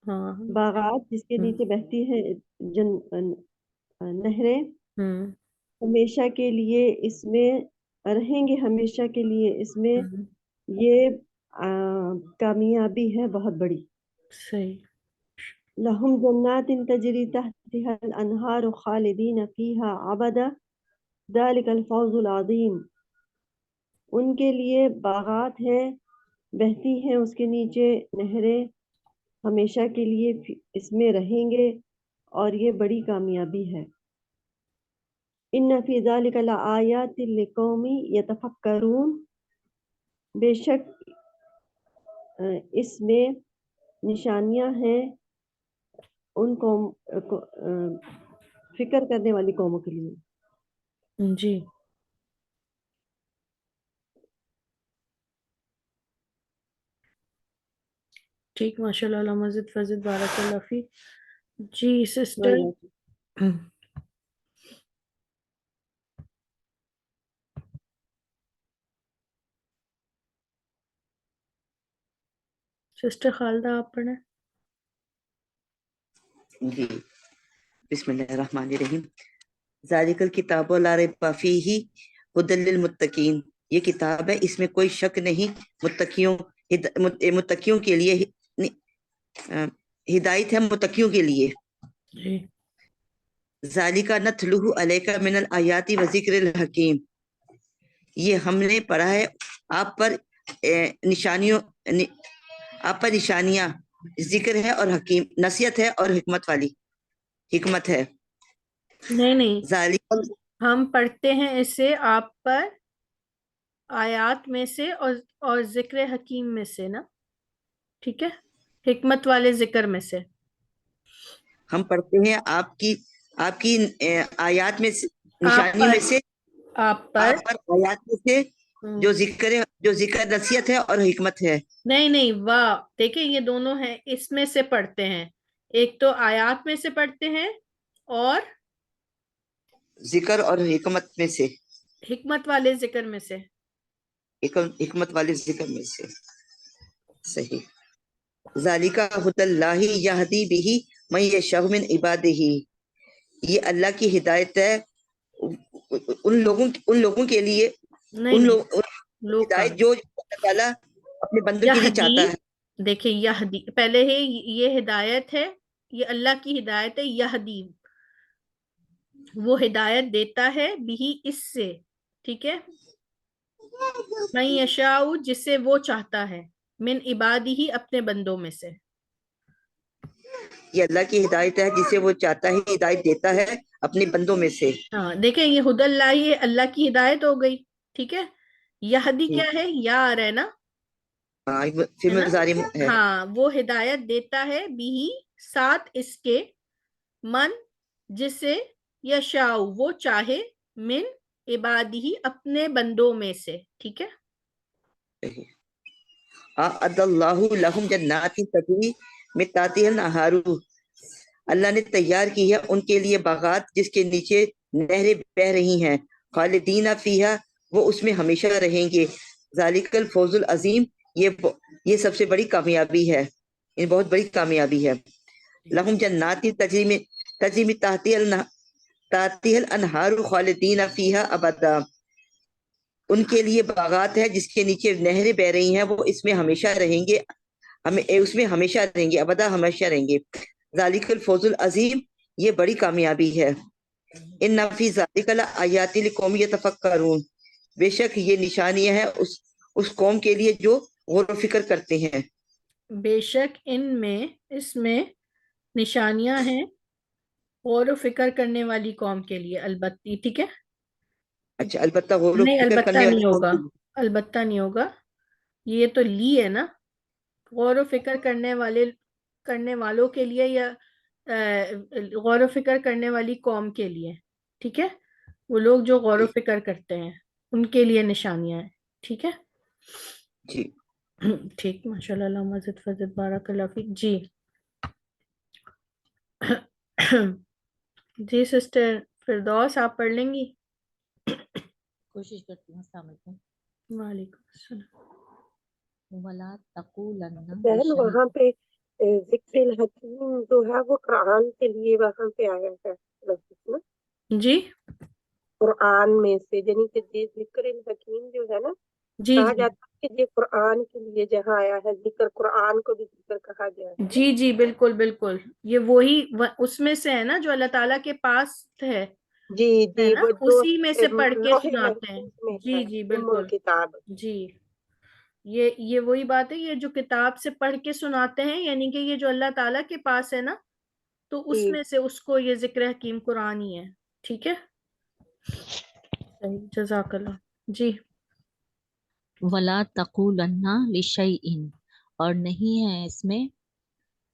A: ہاں،
B: باغات جس کے
A: ہوں
B: نیچے بہتی ہیں نہریں،
A: ہوں
B: ہمیشہ کے لیے اس میں رہیں گے، ہمیشہ کے لیے اس میں،
A: ہوں،
B: یہ کامیابی ہے بہت بڑی۔
A: صحیح۔
B: لہم جنات تجری تحتها الانہار خالدین فیہا ابدا ذالک الفوز العظیم، ان کے لیے باغات ہیں، بہتی ہیں اس کے نیچے نہریں، ہمیشہ کے لیے اس میں رہیں گے، اور یہ بڑی کامیابی ہے۔ ان فی ذلک لآیات لقوم یتفکرون، بے شک اس میں نشانیاں ہیں ان قوم فکر کرنے والی قوموں کے لیے۔
A: جی ٹھیک، ماشاء اللہ، علامہ مزید فضل، بارک اللہ فی۔ جی سسٹر، سسٹر خالدہ آپ پڑھیں۔
C: جی، بسم اللہ الرحمن الرحیم۔ ذالک الکتاب لا ریب فیہ ھدی للمتقین، یہ کتاب ہے اس میں کوئی شک نہیں، متقیوں کے لیے ہدایت ہے، متقیوں کے لیے۔
A: جی
C: ذالک نتلوہ علیک من الآیات و ذکر الحکیم، یہ ہم نے پڑھا ہے آپ پر نشانیوں، آپ پر نشانیاں، ذکر ہے اور حکیم، نصیحت ہے اور حکمت والی، حکمت ہے۔
A: نہیں نہیں،
C: ذالک،
A: ہم پڑھتے ہیں اسے آپ پر آیات میں سے اور ذکر حکیم میں سے نا، ٹھیک ہے، حکمت والے ذکر میں سے۔
C: ہم پڑھتے ہیں آپ کی آیات میں سے،
A: آپ
C: نشانی
A: پر،
C: میں سے،
A: آپ پر،
C: آپ پر آیات میں سے جو ذکر ہے، جو ذکر نصیحت ہے اور حکمت ہے۔
A: نہیں نہیں، واہ، دیکھیں یہ دونوں ہیں، اس میں سے پڑھتے ہیں، ایک تو آیات میں سے پڑھتے ہیں اور
C: ذکر اور حکمت میں سے،
A: حکمت والے ذکر میں سے۔
C: حکمت والے ذکر میں سے، صحیح۔ ذالک ھدی اللہ یہدی بہ من یشاء من عبادہ، یہ اللہ کی ہدایت ہے ان لوگوں کے لیے،
A: نہیں نہیں، لوگ کا
C: ہدایت جو اللہ تعالیٰ اپنے بندوں کے لیے
A: یہدی،
C: چاہتا ہے۔
A: دیکھیں یہدی پہلے ہے، یہ ہدایت ہے، یہ اللہ کی ہدایت ہے، یہدی وہ ہدایت دیتا ہے بھی اس سے، ٹھیک ہے، من یشاء جسے وہ چاہتا ہے، من عبادہ اپنے بندوں میں سے۔
C: یہ اللہ کی ہدایت ہے جسے وہ چاہتا ہے ہدایت دیتا ہے اپنے بندوں میں سے۔
A: ہاں دیکھیں یہ ہدی اللہ، یہ اللہ کی ہدایت ہو گئی، ٹھیک ہے، یہدی کیا ہے، یا آ رہا ہے نا،
C: ہاں پھر
A: ہے نا،
C: مضارع ہے۔
A: ہاں وہ ہدایت دیتا ہے بھی ساتھ اس کے، من جسے، یشاء وہ چاہے، من عبادی اپنے بندوں میں سے، ٹھیک ہے۔
C: اعد اللہ لہم جنات تجری من تحتها الانہار، اللہ نے تیار کی ہے ان کے لیے باغات جس کے نیچے نہریں بہ رہی ہیں، خالدین فیہا وہ اس میں ہمیشہ رہیں گے، ذالک الفوز العظیم یہ سب سے بڑی کامیابی ہے، یہ بہت بڑی کامیابی ہے۔ لہم جنات تجری من تحتها الانہار خالدین فیہا ابدا، ان کے لیے باغات ہے جس کے نیچے نہریں بہ رہی ہیں، وہ اس میں ہمیشہ رہیں گے، اس میں ہمیشہ رہیں گے، ابدا ہمیشہ رہیں گے۔ ذالک الفوز العظیم یہ بڑی کامیابی ہے۔ ان فی ذالک لآیات لقوم یتفکرون، بے شک یہ نشانیاں ہیں اس قوم کے لیے جو غور و فکر کرتے ہیں۔
A: بے شک اس میں نشانیاں ہیں غور و فکر کرنے والی قوم کے لیے، البتہ ٹھیک ہے،
C: اچھا، البتہ غور و
A: نہیں
C: فکر
A: البتہ
C: کرنے والی
A: نہیں
C: قوم
A: ہوگا،
C: کے لیے۔
A: البتہ نہیں ہوگا، یہ تو لی ہے نا، غور و فکر کرنے والوں کے لیے، یا غور و فکر کرنے والی قوم کے لیے، ٹھیک ہے، وہ لوگ جو غور و فکر کرتے ہیں ان کے لیے نشانیاں ہیں، ٹھیک ہے،
C: جی
A: ٹھیک، ماشاء اللہ، اللہم زد فزد بارک اللہ فیک۔ جی جی سسٹر فردوس آپ پڑھ لیں گی؟
D: کوشش کرتی ہوں۔ السلام علیکم۔
A: وعلیکم السلام۔
D: وَلَا تَقُولَنَّ
B: بہن
D: لِشَيْءٍ،
B: وہاں پہ ذکر الحکیم جو ہے وہ قرآن کے لیے وہاں پہ آیا ہے لفظ نا،
A: جی
B: قرآن میں سے، یعنی کہ یہ ذکر الحکیم جو ہے نا،
A: جی
B: کہا
A: جی
B: جاتا ہے کہ یہ قرآن کے لیے جہاں آیا ہے ذکر، قرآن کو بھی ذکر کہا گیا ہے نا۔
A: جی جی بالکل بالکل، یہ وہی اس میں سے ہے نا جو اللہ تعالیٰ کے پاس ہے
B: جی جی،
A: نا،
B: وہ جو
A: اسی میں سے پڑھ کے
B: لوح
A: سناتے ہیں۔
B: محفوظ میں
A: جی
B: ہے،
A: جی
B: ام
A: بالکل،
B: الکتاب۔
A: جی یہ وہی بات ہے، یہ جو کتاب سے پڑھ کے سناتے ہیں، یعنی کہ یہ جو اللہ تعالیٰ کے پاس ہے نا، تو اس
B: جی
A: میں سے اس کو یہ ذکر حکیم قرآن ہی ہے، ٹھیک ہے، صحیح، جزاک اللہ۔ جی
D: وَلَا تَقُولَنَّ لِشَيْءٍ، اور نہیں ہے اس میں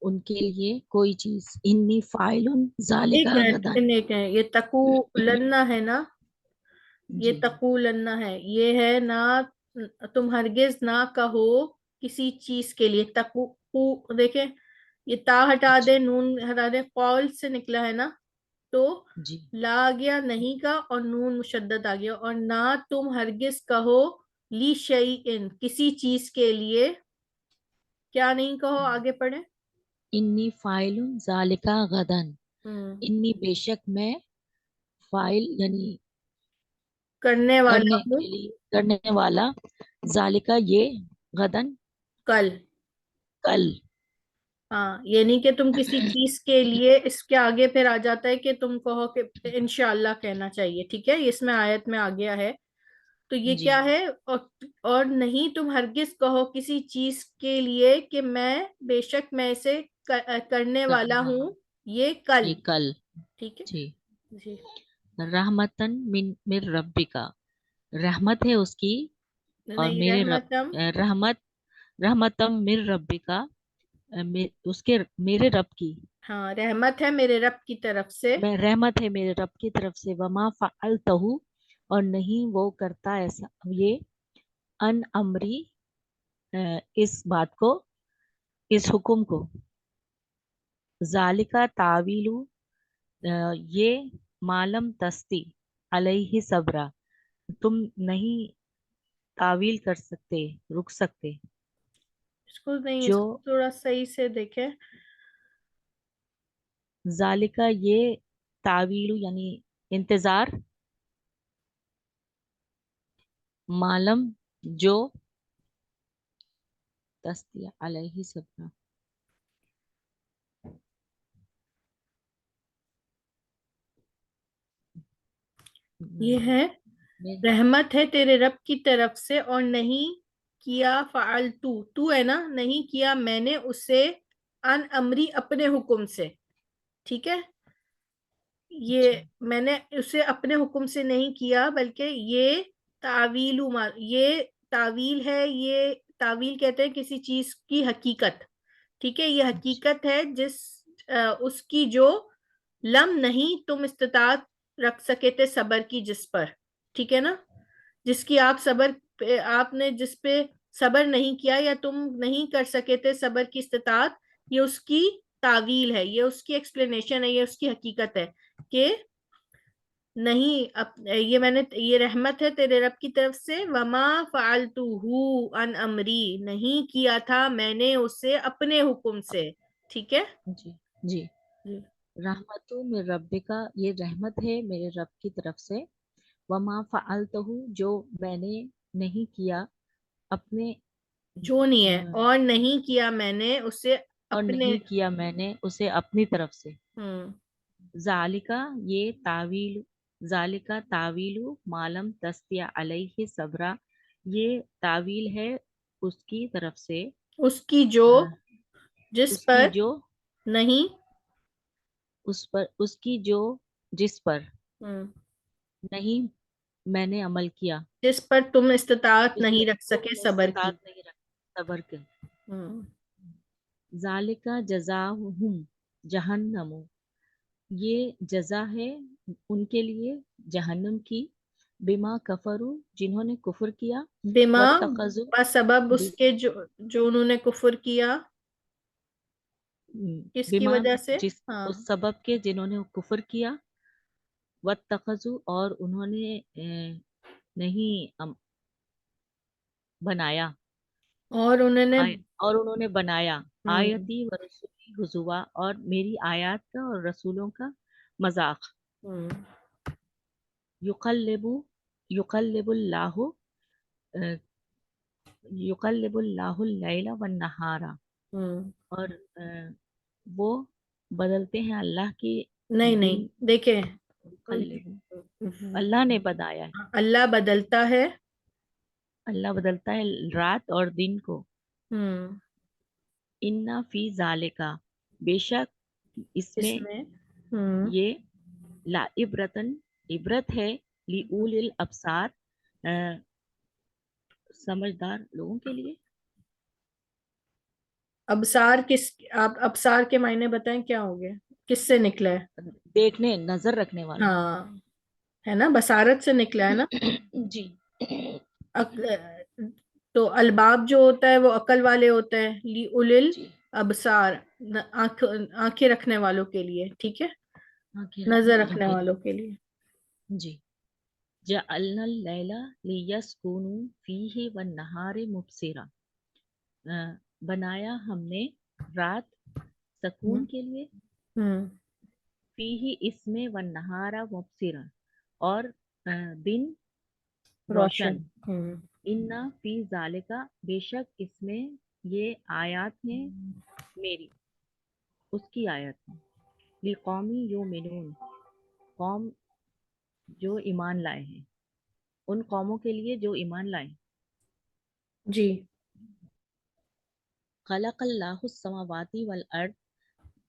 D: ان کے لیے کوئی چیز، انی فاعل ذالک
A: ایک
D: غداً۔
A: منٹ ایک ہے، یہ تقولنا ہے نا، یہ
D: جی
A: تقولنا ہے، یہ ہے نہ، تم ہرگز نہ کہو کسی چیز کے لیے، دیکھیں یہ تا ہٹا دے، نون ہٹا دے، قول سے نکلا ہے نا، تو
D: جی
A: لا آ گیا نہیں کا، اور نون مشدد آ گیا، اور نہ تم ہرگز کہو لی شیئن کسی چیز کے لیے، کیا نہیں کہو، آگے پڑھیں۔
D: انی فاعل ذالک غداً، انی بے شک میں فاعل یعنی
A: کرنے والا
D: کرنے
A: ہوں
D: کے لیے، کرنے والا، ذالکا یہ، غداً
A: کل،
D: کل۔
A: ہاں یعنی کہ تم کسی چیز کے لیے، اس کے آگے پھر آ جاتا ہے کہ تم کہو کہ انشاءاللہ کہنا چاہیے، ٹھیک ہے، اس میں آیت میں آ گیا ہے، تو یہ
D: جی
A: کیا ہے، اور نہیں تم ہرگز کہو کسی چیز کے لیے کہ میں بے شک میں اسے کرنے والا
D: کرنا،
A: ہوں، یہ کل،
D: یہ کل،
A: ٹھیک ہے،
D: جی۔
A: جی
D: رحمتن من ربکا، رحمت ہے اس کی، اور
A: نہیں
D: میرے
A: رحمتم،
D: رحمتم من ربکا، اس کے میرے رب کی،
A: ہاں رحمت ہے میرے رب کی طرف سے،
D: میں رحمت ہے میرے رب کی طرف سے، وما فعلتہ، اور نہیں وہ کرتا ایسا یہ، ان امری، اس بات کو، اس حکم کو، ذالکا تعویل، یہ معلم تستی علیہ صبرا، تم نہیں تعویل کر سکتے، رک سکتے،
A: اس کو نہیں، اس
D: جو
A: کو تھوڑا صحیح سے دیکھیں،
D: ذالکا یہ تعویل یعنی انتظار، معلم جو، تستی علیہ صبرا،
A: یہ ہے رحمت ہے تیرے رب کی طرف سے، اور نہیں کیا فعلتو، تو ہے نا، نہیں کیا میں نے اسے، ان امری اپنے حکم سے، ٹھیک ہے، یہ میں نے اسے اپنے حکم سے نہیں کیا، بلکہ یہ تعویل، یہ تعویل ہے، یہ تعویل کہتے ہیں کسی چیز کی حقیقت، ٹھیک ہے، یہ حقیقت ہے اس کی جو لم نہیں تم استطاعت رکھ سکے تھے صبر کی، جس پر، ٹھیک ہے نا، جس کی آپ نے جس پہ صبر نہیں کیا، یا تم نہیں کر سکے تھے صبر کی استطاعت، یہ اس کی تعویل ہے، یہ اس کی ایکسپلینیشن ہے، یہ اس کی حقیقت ہے کہ نہیں یہ میں نے یہ رحمت ہے تیرے رب کی طرف سے. وما فعلتہ عن امری، نہیں کیا تھا میں نے اسے اپنے حکم سے. ٹھیک ہے.
D: جی جی. رحمت من ربکا، یہ رحمت ہے میرے رب کی طرف سے. وما فعلتہ، جو میں نے نہیں کیا اپنے،
A: جو نہیں ہے اور نہیں کیا میں نے اسے
D: اور
A: اپنے.
D: نہیں کیا میں نے اسے اپنی طرف سے.
A: ہوں
D: ذالکا، یہ تعویل، ذالکا تعویل معلم تستطیع علیہ صبرا، یہ تعویل ہے اس کی طرف سے،
A: اس کی جو جس
D: اس
A: پر
D: کی جو
A: نہیں.
D: اس پر، اس کی جو جس پر
A: ہوں
D: نہیں میں نے عمل کیا،
A: جس پر تم استطاعت
D: جس پر
A: نہیں رکھ
D: تم
A: سکے
D: نے
A: صبر کی.
D: استطاعت نہیں رکھی صبر کے.
A: ہوں
D: ذالکا جزاؤہم جہنم، یہ جزا ہے ان کے لیے جہنم کی. بما کفروا، جنہوں نے کفر کیا.
A: بما
D: واتخذوا،
A: سبب اس کے جو انہوں نے کفر کیا. کس کی
D: بما،
A: وجہ سے؟
D: جس
A: ہاں.
D: اس سبب کے جنہوں نے کفر کیا. واتخذوا، اور انہوں نے نہیں بنایا،
A: اور انہوں نے
D: اور انہوں نے بنایا
A: ہوں
D: آیتی و رسولی ہزوا، اور میری آیات کا اور رسولوں کا مذاق.
A: ہوں
D: یقلب اللہ، یقلب اللہ اللیل والنہار،
A: ہوں
D: اور وہ بدلتے ہیں اللہ کی
A: نہیں
D: دن.
A: دیکھیں
D: یقلب، اللہ نے بنایا ہے،
A: اللہ بدلتا ہے.
D: اللہ بدلتا ہے رات اور دن کو.
A: ہوں
D: انا فی ذالکا، بے شک اس میں
A: ہوں
D: یہ لا عبرتن، عبرت ہے لأولی الابصار، سمجھدار لوگوں کے لیے.
A: ابصار آپ ابصار کے معنی بتائیں کیا ہو گیا، کس سے نکلا ہے؟
D: دیکھنے، نظر رکھنے والوں.
A: ہاں ہے نا، بصارت سے نکلا ہے نا.
D: جی.
A: تو الباب جو ہوتا ہے وہ عقل والے ہوتے ہیں. اولل
D: جی.
A: ابصار آنکھیں رکھنے والوں کے لیے. ٹھیک ہے،
D: آنکھیں
A: نظر
D: والوں
A: رکھنے
D: کے
A: والوں کے لیے.
D: جی. جعلنا اللیل لیسکونوا فیہ والنہار مبصرا، بنایا ہم نے رات سکون کے لیے،
A: ہوں
D: فیہ اس میں، والنہار مبصرا، اور دن
A: روشن.
D: روشن. انا فی ذالکا، بے شک اس میں یہ آیات ہیں میری، اس کی آیات ہیں. لقومی یؤمنون، قوم جو ایمان لائے ہیں، ان قوموں کے لیے جو ایمان لائے.
A: جی.
D: خلق اللہ السماوات والارض،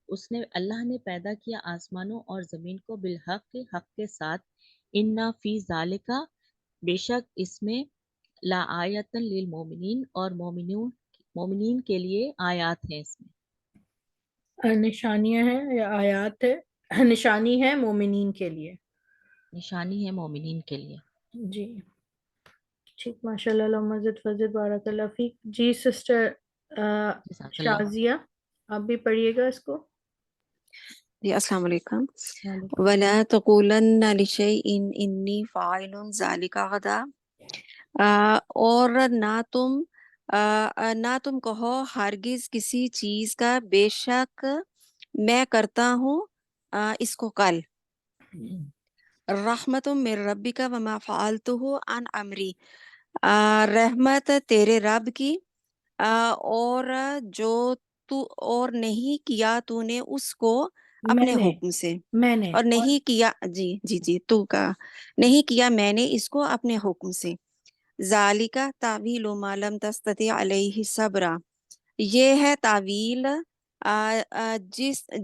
D: اس نے، اللہ نے پیدا کیا آسمانوں اور زمین کو، بالحق، حق کے ساتھ. انا فی ذالکا، بے شک اس میں، لا آیتن للمؤمنین، اور مومنین کے لیے آیات ہیں اس میں.
A: نشانیاں ہیں یا آیات ہے؟ نشانی ہے مومنین کے لیے.
D: نشانی ہے مومنین کے لیے.
A: جی ٹھیک، ماشاء اللہ، اللہم زد فزد بارک اللہ فیک. جی سسٹر
D: جزاک اللہ.
A: شازیہ، آپ بھی پڑھیے گا اس کو.
E: جی السلام علیکم.
A: وعلیکم.
E: ولا تقولن لشیء انی فاعل ذلک غدا، اور نہ تم کہو ہرگز کسی چیز کا بے شک میں کرتا ہوں اس کو کل. رحمت من ربک وما فعلتہ عن امری، رحمت تیرے رب کی، اور جو تو اور نہیں کیا تو نے اس کو اپنے حکم سے،
A: میں نے
E: اور نہیں کیا، جی جی جی تو کا نہیں کیا میں نے اس کو اپنے حکم سے. ذالکا تعویل ما لم تستطع علیہ صبرا، یہ ہے تعویل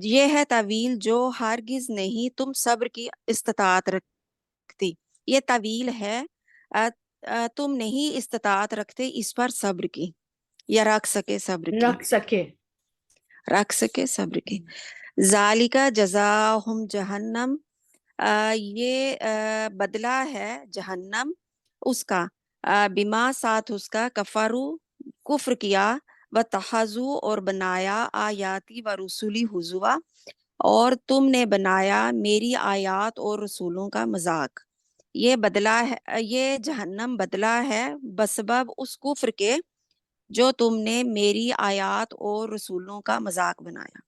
E: یہ ہے تعویل جو ہرگز نہیں تم صبر کی استطاعت رکھتی. یہ تعویل ہے تم نہیں استطاعت رکھتے اس پر صبر کی، یا رکھ سکے صبر کی، رکھ سکے صبر کی. ذالکا جزاہم جہنم، یہ بدلہ ہے جہنم اس کا، بما ساتھ اس کا، کفرو کفر کیا، و تحزو اور بنایا، آیاتی و رسولی ہزوا، اور تم نے بنایا میری آیات اور رسولوں کا مذاق. یہ بدلہ ہے، یہ جہنم بدلہ ہے بسبب اس کفر کے جو تم نے میری آیات اور رسولوں کا مذاق بنایا.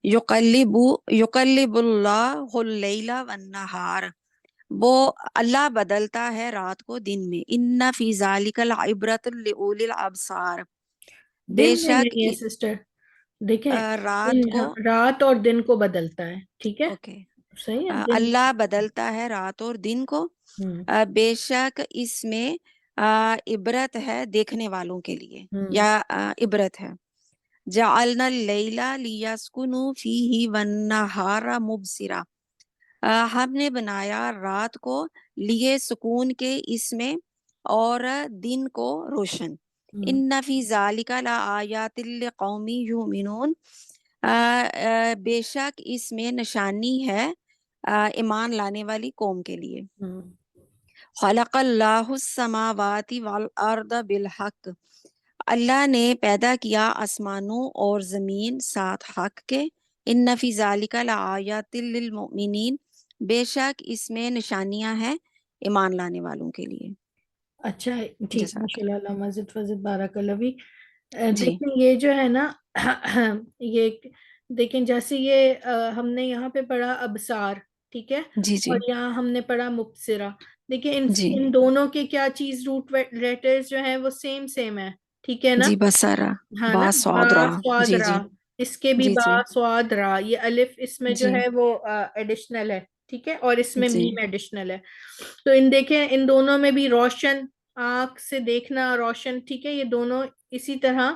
E: یقلب اللہ اللیل والنہار، وہ اللہ بدلتا ہے رات کو دن میں. ان فی ذالک العبرۃ لأولی الابصار، بے
A: دن میں
E: شک
A: نہیں ہے سسٹر، دیکھیں
E: رات کو،
A: رات اور دن کو بدلتا ہے، ٹھیک ہے،
E: اوکے،
A: صحیح ہے دن.
E: اللہ بدلتا ہے رات اور دن کو،
A: ہوں
E: بے شک اس میں عبرت ہے دیکھنے والوں کے لیے،
A: ہوں
E: یا عبرت ہے. جعلنا اللیل لیسکنوا فیہ والنہار مبصرا، ہم نے بنایا رات کو لیے سکون کے اس میں اور دن کو روشن.
A: ہوں
E: ان فی ذالک لآیات لقوم یؤمنون، بے شک اس میں نشانی ہے ایمان لانے والی قوم کے لیے.
A: ہوں.
E: خلق اللہ السماوات والارض بالحق، اللہ نے پیدا کیا آسمانوں اور زمین ساتھ حق کے. ان فی ذالک لآیات للمؤمنین، بے شک اس میں نشانیاں ہیں ایمان لانے والوں کے لیے.
A: اچھا ٹھیک،
E: جزاک
A: ماشاء اللہ، اللہ مسجد فضد بارک اللہ بھی.
E: جی
A: دیکھیں یہ جو ہے نا یہ دیکھیں جیسے یہ ہم نے یہاں پہ پڑھا ابصار، ٹھیک ہے،
E: جی جی
A: اور یہاں ہم نے پڑھا مبصرہ. دیکھیں
E: جی
A: ان دونوں کے کیا چیز روٹ لیٹرز جو ہیں وہ سیم ہے، ٹھیک ہے نا.
E: جی بسرا
A: ہاں نا،
E: با
A: با
E: سعود را.
A: سواد
E: جی
A: را،
E: جی
A: اس کے بھی
E: جی
A: با
E: جی
A: سواد را، یہ الف اس میں جو
E: جی
A: ہے وہ ایڈیشنل ہے، ٹھیک ہے، اور اس میں
E: جی
A: میم ایڈیشنل ہے. تو دیکھیں ان دونوں میں بھی روشن، آنکھ سے دیکھنا روشن، ٹھیک ہے، یہ دونوں اسی طرح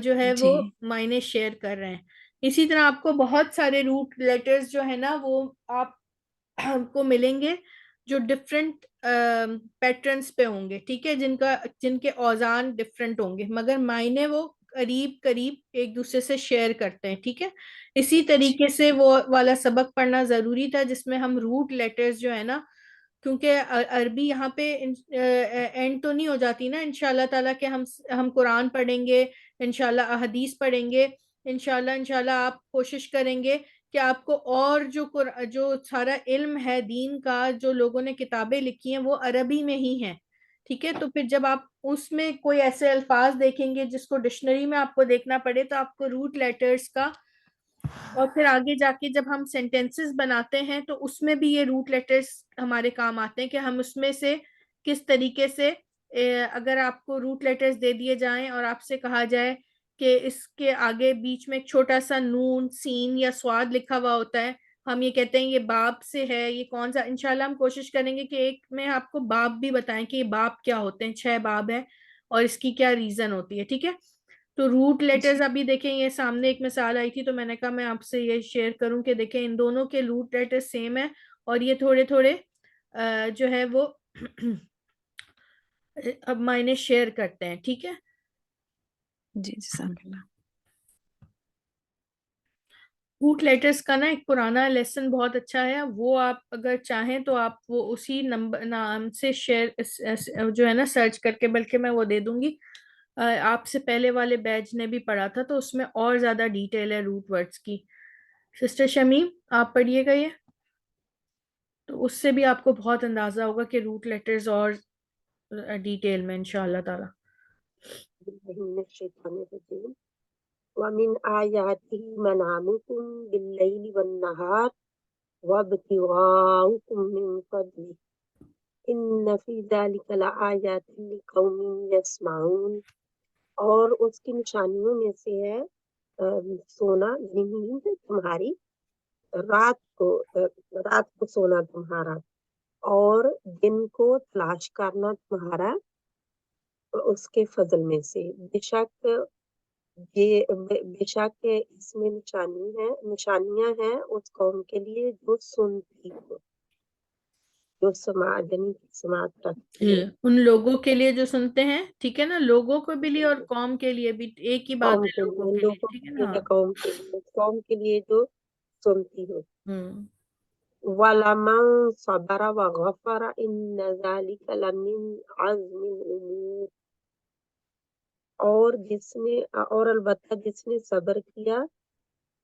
A: جو ہے وہ
E: جی
A: معنی شیئر کر رہے ہیں. اسی طرح آپ کو بہت سارے روٹ لیٹرز جو ہے نا وہ آپ کو ملیں گے جو ڈفرینٹ پیٹرنز پہ ہوں گے، ٹھیک ہے، جن کے اوزان ڈفرینٹ ہوں گے، مگر معنی وہ قریب ایک دوسرے سے شیئر کرتے ہیں، ٹھیک ہے. اسی طریقے سے وہ والا سبق پڑھنا ضروری تھا جس میں ہم روٹ لیٹرز جو ہے نا، کیونکہ عربی یہاں پہ اینڈ تو نہیں ہو جاتی نا، انشاءاللہ تعالیٰ کہ ہم قرآن پڑھیں گے، انشاءاللہ احادیث پڑھیں گے، انشاءاللہ آپ کوشش کریں گے کہ آپ کو اور جو سارا علم ہے دین کا، جو لوگوں نے کتابیں لکھی ہیں وہ عربی میں ہی ہیں، ٹھیک ہے. تو پھر جب آپ اس میں کوئی ایسے الفاظ دیکھیں گے جس کو ڈکشنری میں آپ کو دیکھنا پڑے تو آپ کو روٹ لیٹرز کا، اور پھر آگے جا کے جب ہم سینٹینسز بناتے ہیں تو اس میں بھی یہ روٹ لیٹرز ہمارے کام آتے ہیں کہ ہم اس میں سے کس طریقے سے اگر آپ کو روٹ لیٹرز دے دیے جائیں اور آپ سے کہا جائے کہ اس کے آگے بیچ میں ایک چھوٹا سا نون، سین یا سواد لکھا ہوا ہوتا ہے، ہم یہ کہتے ہیں یہ باب سے ہے، یہ کون سا. انشاءاللہ ہم کوشش کریں گے کہ ایک میں آپ کو باب بھی بتائیں کہ یہ باب کیا ہوتے ہیں، 6 باب ہے اور اس کی کیا ریزن ہوتی ہے، ٹھیک ہے. تو روٹ لیٹرز ابھی دیکھیں یہ سامنے ایک مثال آئی تھی تو میں نے کہا میں آپ سے یہ شیئر کروں کہ دیکھیں ان دونوں کے روٹ لیٹرز سیم ہے اور یہ تھوڑے تھوڑے جو ہے وہ اب معنی شیئر کرتے ہیں، ٹھیک ہے.
E: جی جزاک اللہ.
A: روٹ لیٹرز کا نا ایک پرانا لیسن بہت اچھا ہے، وہ آپ اگر چاہیں تو آپ وہ اسی نام سے شیئر جو ہے نا سرچ کر کے، بلکہ میں وہ دے دوں گی. آپ سے پہلے والے بیچ نے بھی پڑھا تھا تو اس میں اور زیادہ ڈیٹیل ہے روٹ ورڈز کی. سسٹر شمیم آپ پڑھیے گا یہ، تو اس سے بھی آپ کو بہت اندازہ ہوگا کہ روٹ لیٹرز اور ڈیٹیل میں انشاءاللہ تعالی.
B: من الشیطان الرجیم. ومن آیاته منامكم باللیل والنہار وابتغاؤکم من فضله ان فی ذلک لآیات لقوم یسمعون، اور اس کی نشانیوں میں سے ہے سونا یعنی نیند تمہاری، رات کو سونا تمہارا، اور دن کو تلاش کرنا تمہارا اس کے فضل میں سے. بے شک اس میں نشانیاں ہیں اس قوم کے لیے جو سنتی ہو، جو سماعت رکھتی ہے.
A: ان لوگوں کے لیے جو سنتے ہیں، ٹھیک ہے نا، لوگوں کو بھی لیے اور قوم کے لیے بھی، ایک ہی بات
B: قوم
A: ہے
B: کے
A: لوگوں
B: لیے،
A: کے لیے،
B: لوگوں
A: ٹھیک ہے
B: کے
A: نا.
B: لیے، قوم کے لیے جو سنتی ہو.
A: ہوں
B: وَلَمَنْ صَبَرَ وَغَفَرَ إِنَّ ذَلِكَ لَمِنْ عَزْمِ الْأُمُورِ، اور البتہ جس نے صبر کیا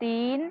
F: 3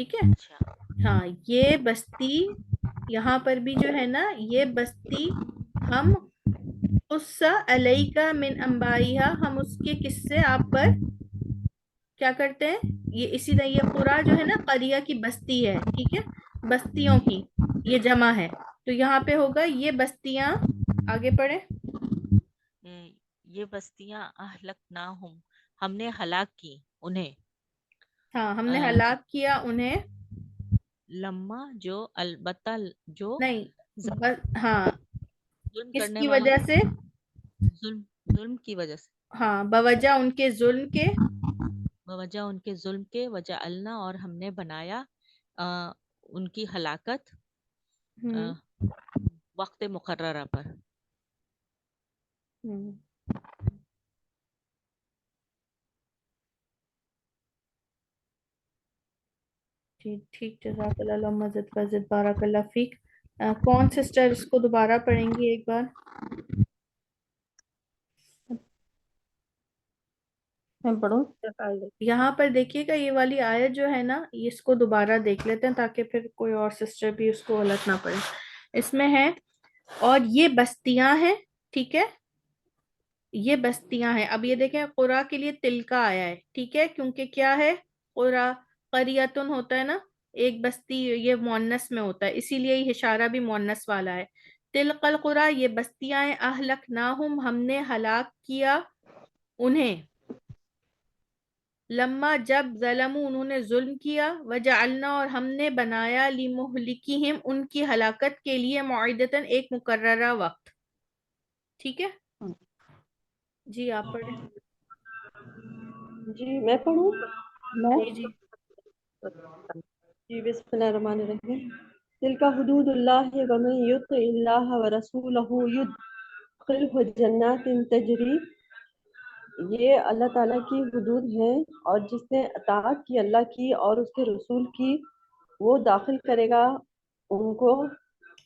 A: ٹھیک ہے.
D: اچھا
A: ہاں یہ بستی یہاں پر بھی جو ہے نا یہ بستی ہم اس علیکا من انبائیہا ہم اس کے قصے آپ پر کیا کرتے ہیں. یہ اسی طرح یہ قرا جو ہے نا قریہ کی بستی ہے. ٹھیک ہے بستیوں کی یہ جمع ہے. تو یہاں پہ ہوگا یہ بستیاں. آگے پڑھیں.
D: یہ بستیاں اہلکناہم ہم نے ہلاک کی انہیں.
A: ہاں ہم نے ہلاک کیا انہیں.
D: لما جو البتہ جو
A: نہیں ہاں
D: ظلم
A: کس
D: کرنے
A: کی
D: والوں
A: وجہ سے.
D: ظلم کی وجہ سے
A: ہاں بوجہ ان کے ظلم کے.
D: بوجہ ان کے ظلم کے وجعلنا اور ہم نے بنایا ان کی ہلاکت وقت مقررہ پر.
A: ٹھیک جزاک اللہ اللہم زد فزد بارک اللہ فیک. کون سسٹر اس کو دوبارہ پڑھیں گی ایک بار.
G: میں پڑھوں.
A: یہاں پر دیکھیے گا یہ والی آیت جو ہے نا اس کو دوبارہ دیکھ لیتے ہیں تاکہ پھر کوئی اور سسٹر بھی اس کو غلط نہ پڑے. اس میں ہے اور یہ بستیاں ہیں. ٹھیک ہے یہ بستیاں ہیں. اب یہ دیکھیں قرا کے لیے تل کا آیا ہے. ٹھیک ہے کیونکہ کیا ہے قرا قریتن ہوتا ہے نا ایک بستی یہ مؤنث میں ہوتا ہے اسی لیے یہ اشارہ بھی مؤنث والا ہے. تلک القرا یہ بستیاں ہیں اہلکناہم ہم نے ہلاک کیا انہیں. لما جب ظلموا انہوں نے ظلم کیا وجعلنا اور ہم نے بنایا لمہلکہم ان کی ہلاکت کے لیے موعدتاً ایک مقررہ وقت. ٹھیک ہے جی آپ پڑھیں.
B: جی میں پڑھوں.
A: جی جی
B: جی بسم اللہ الرحمن الرحیم. تلک حدود اللہ ومن یطع اللہ ورسولہ یدخلہ جنات تجری. یہ اللہ تعالیٰ کی حدود ہیں اور جس نے اطاعت کی اللہ کی اور اس کے رسول کی وہ داخل کرے گا ان کو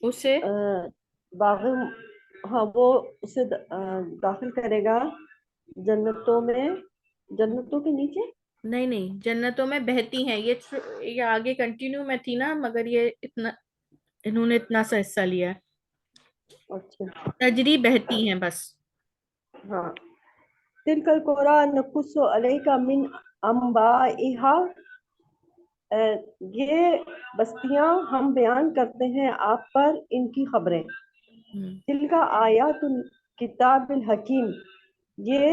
A: اسے
B: باغ. ہاں وہ اسے داخل کرے گا جنتوں میں. جنتوں کے نیچے
A: نہیں جنتوں میں بہتی ہیں. یہ آگے کنٹینیو میں تھی نا مگر یہ اتنا انہوں نے اتنا سا حصہ لیا ہے.
B: اچھا
A: تجری بہتی ہیں بس.
B: ہاں تلک القرى نقص علیک من انبائها. یہ بستیاں ہم بیان کرتے ہیں آپ پر ان کی خبریں. تلک آیات کتاب الحکیم یہ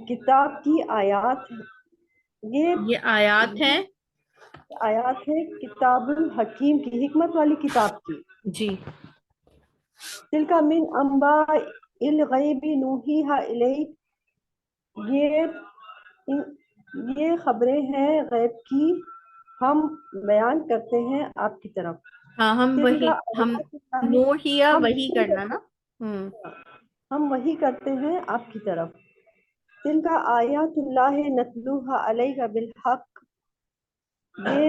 B: کتاب کی آیات
A: یہ آیات ہیں
B: آیات ہے کتاب الحکیم کی حکمت والی کتاب کی.
A: جی.
B: تلک من انباء الغیب نوحیہا الیک یہ خبریں ہیں غیب کی ہم بیان کرتے ہیں آپ کی طرف.
A: ہاں ہم وہی ہم نوحیہ وہی کرنا نا.
B: ہم وہی کرتے ہیں آپ کی طرف. تلک آیات اللہ نتلوہا علیک بالحق. یہ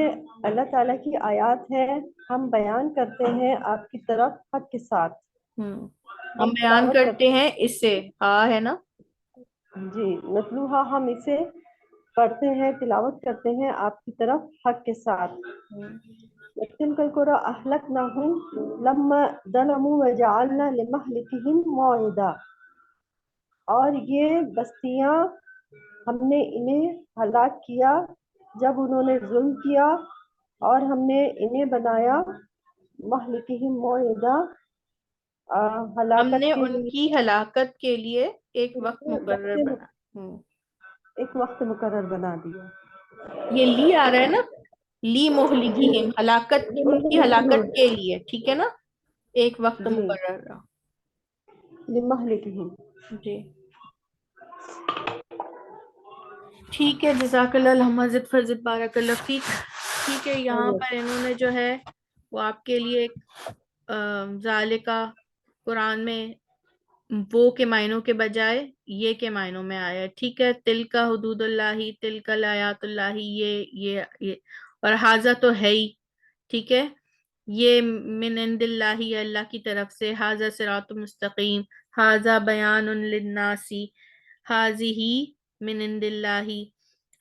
B: اللہ تعالیٰ کی آیات ہے ہم بیان کرتے ہیں آپ کی طرف حق کے ساتھ.
A: ہم بیان کرتے ہیں اس سے ہے نا.
B: جی نتلوہا ہم اسے پڑھتے ہیں تلاوت کرتے ہیں آپ کی طرف حق کے ساتھ. تلک القرى اہلکناہم لما ظلموا وجعلنا لمہلکہم موعدا. اور یہ بستیاں ہم نے انہیں ہلاک کیا جب انہوں نے ظلم کیا اور ہم نے انہیں بنایا مہلکہم موعدا
A: ہم
B: ہلاکت
A: نے
B: کے
A: ان
B: لیے
A: کی ہلاکت کے لیے ایک وقت مقرر بنا.
B: ایک وقت مقرر بنا دیا.
A: یہ لی آ رہا ہے نا لی مہلکہم ہلاکت ان کی ہلاکت کے لیے. ٹھیک ہے نا ایک وقت
B: جی
A: مقرر.
B: لمہلکہم.
A: جی ٹھیک ہے جزاک اللہ اللہم زد فزد بارک اللہ فیک. ٹھیک ہے یہاں پر انہوں نے جو ہے وہ آپ کے لیے ذالکہ قرآن میں وہ کے معنوں کے بجائے یہ کے معنوں میں آیا ہے. ٹھیک ہے تلک حدود اللہ تلک آیات اللہ یہ اور حاضہ تو ہے ہی. ٹھیک ہے یہ من عند اللہ اللہ کی طرف سے. حاضہ صراط مستقیم حاضہ بیان للناس حاضہ من عند اللہ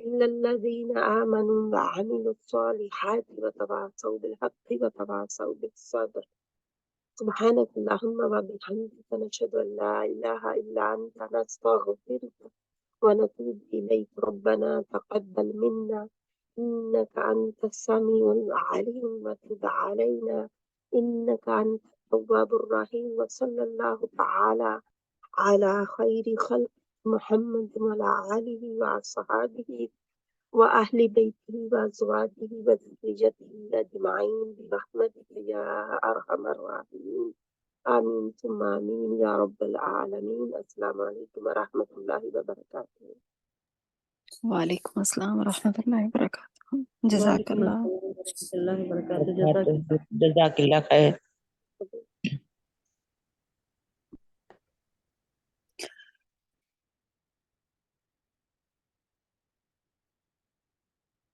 H: إلا الذين آمنوا وعملوا الصالحات وتواصوا بالحق وتواصوا بالصبر سبحانك اللهم وبحمدك نشهد أن لا إله إلا أنت نستغفرك ونتوب إليك ربنا تقبل منا إنك أنت السميع العليم وتب علينا إنك أنت التواب الرحيم وصلى الله تعالى على خير خلق محمد وعلى آله وصحبه وأهل بيته وأزواجه وذريته أجمعين برحمتك يا أرحم الراحمين آمين ثم آمين يا رب العالمين. السلام عليكم ورحمة الله وبركاته.
E: وعلیکم السلام ورحمۃ اللہ وبرکاتہ، جزاک
B: وعلیکم
E: اللہ۔
B: السلام ورحمۃ اللہ وبرکاتہ، جزاک
C: جزاک اللہ خیر۔